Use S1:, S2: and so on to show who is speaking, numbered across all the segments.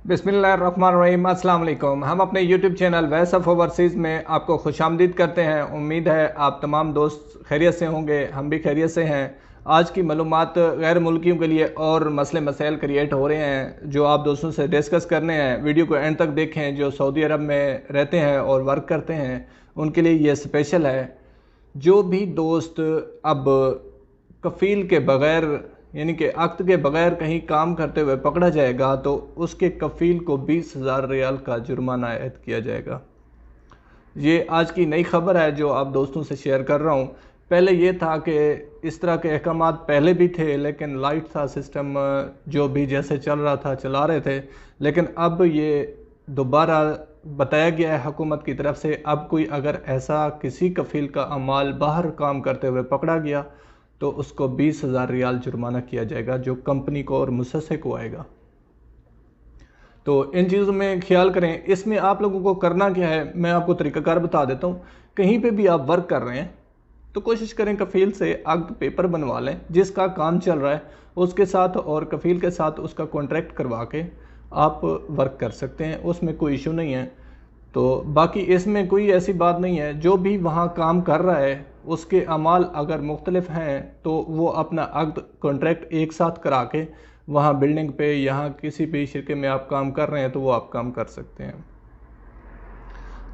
S1: बिस्मिल्लाहिर्रहमानिर्रहीम। अस्सलाम वालेकुम। हम अपने YouTube channel voice of overseas में आपको खुशामदीद करते हैं। उम्मीद है आप तमाम दोस्त खैरियत से होंगे, हम भी खैरियत से हैं। आज की मालूमात गैर मुल्कियों के लिए और मसले मसाइल क्रिएट हो रहे हैं जो आप दोस्तों से डिस्कस करने हैं। वीडियो को एंड तक देखें। जो सऊदी अरब में रहते हैं और वर्क करते हैं उनके लिए ये स्पेशल है। जो भी दोस्त अब कफ़ील के बग़ैर यानी कि अक़्द के बग़ैर कहीं काम करते हुए पकड़ा जाएगा तो उसके कफ़ील को 20,000 रियाल का जुर्माना आयद किया जाएगा। ये आज की नई खबर है जो आप दोस्तों से शेयर कर रहा हूँ। पहले ये था कि इस तरह के अहकामात पहले भी थे लेकिन लाइट था सिस्टम, जो भी जैसे चल रहा था चला रहे थे। लेकिन अब ये दोबारा बताया गया है हुकूमत की तरफ से, अब कोई अगर ऐसा किसी कफ़ील का अमाल बाहर काम करते हुए पकड़ा गया तो उसको 20,000 रियाल जुर्माना किया जाएगा जो कंपनी को और मुसस्से को आएगा। तो इन चीज़ों में ख्याल करें। इसमें आप लोगों को करना क्या है, मैं आपको तरीक़ाकार बता देता हूँ। कहीं पे भी आप वर्क कर रहे हैं तो कोशिश करें कफ़ील से अक़्द पेपर बनवा लें, जिसका काम चल रहा है उसके साथ और कफ़ील के साथ उसका कॉन्ट्रैक्ट करवा के आप वर्क कर सकते हैं, उसमें कोई इशू नहीं है। तो बाकी इसमें कोई ऐसी बात नहीं है, जो भी वहाँ काम कर रहा है उसके अमाल अगर मुख्तलिफ हैं तो वो अपना अक़्द कॉन्ट्रैक्ट एक साथ करा के वहाँ बिल्डिंग पे यहाँ किसी भी शिरके में आप काम कर रहे हैं तो वो आप काम कर सकते हैं।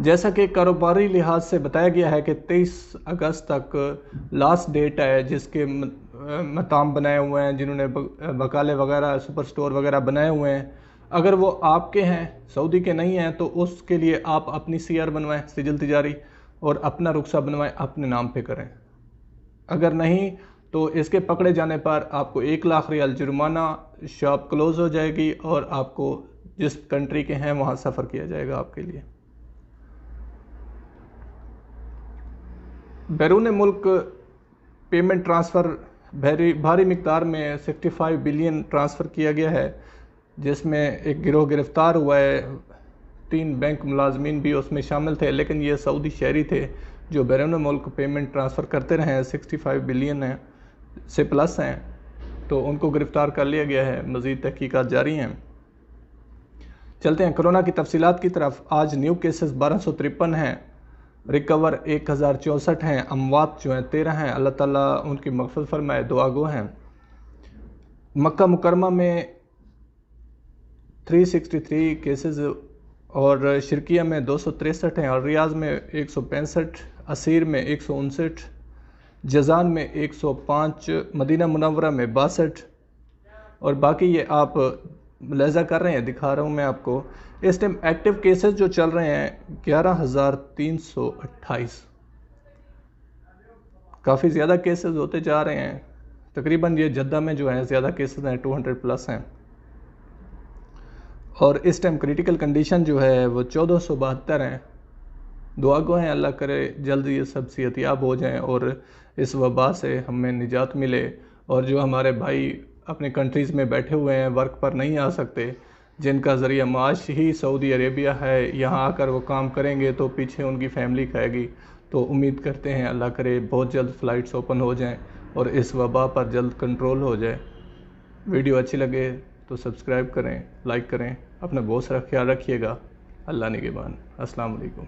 S1: जैसा कि कारोबारी लिहाज से बताया गया है कि 23 अगस्त तक लास्ट डेट है जिसके मताम बनाए हुए हैं, जिन्होंने बकाले वगैरह सुपर स्टोर वगैरह बनाए हुए हैं। अगर वो आपके हैं, सऊदी के नहीं हैं, तो उसके लिए आप अपनी सीआर बनवाएं, सिजिल तिजारी, और अपना रुख्सा बनवाएं, अपने नाम पे करें। अगर नहीं तो इसके पकड़े जाने पर आपको 1 लाख रियाल जुर्माना, शॉप क्लोज़ हो जाएगी और आपको जिस कंट्री के हैं वहाँ सफ़र किया जाएगा आपके लिए। बैरून मुल्क पेमेंट ट्रांसफ़र भारी मिकदार में 65 बिलियन ट्रांसफ़र किया गया है, जिसमें एक गिरोह गिरफ़्तार हुआ है। 3 बैंक मुलाजमीन भी उसमें शामिल थे, लेकिन ये सऊदी शहरी थे जो बैरून मुल्क पेमेंट ट्रांसफ़र करते रहे हैं। 65 बिलियन हैं से प्लस हैं, तो उनको गिरफ़्तार कर लिया गया है। मज़ीद तहकीकात जारी हैं। चलते हैं कोरोना की तफसीलात की तरफ। आज न्यू केसेस 1253 हैं, रिकवर 1064 हैं, अमवात जो हैं 13 हैं। अल्लाह ताला उनकी मग़फ़िरत फरमाए, दुआ गो हैं। मक्का मुकरमा में 363 केसेस और शिरकिया में 263 हैं, और रियाज में 165, असीर में 159, जज़ान में 105, मदीना मुनव्वरा में 62, और बाकी ये आप मुलाहिज़ा कर रहे हैं, दिखा रहा हूँ मैं आपको। इस टाइम एक्टिव केसेस जो चल रहे हैं 11,328। काफ़ी ज़्यादा केसेस होते जा रहे हैं। तकरीबन ये जद्दा में जो है ज़्यादा केसेस हैं, 200 प्लस हैं। और इस टाइम क्रिटिकल कंडीशन जो है वो 1472 हैं। दुआ गो हैं अल्लाह करे जल्द ये सब सेहतियाब हो जाएं और इस वबा से हमें निजात मिले। और जो हमारे भाई अपने कंट्रीज़ में बैठे हुए हैं, वर्क पर नहीं आ सकते, जिनका ज़रिया माश ही सऊदी अरेबिया है, यहाँ आकर वो काम करेंगे तो पीछे उनकी फैमिली खाएगी। तो उम्मीद करते हैं अल्लाह करे बहुत जल्द फ़्लाइट्स ओपन हो जाएं और इस वबा पर जल्द कंट्रोल हो जाए। वीडियो अच्छी लगे तो सब्सक्राइब करें, लाइक करें, अपना बहुत सारा ख्याल रखिएगा। अल्लाह निगहबान। अस्सलाम वालेकुम।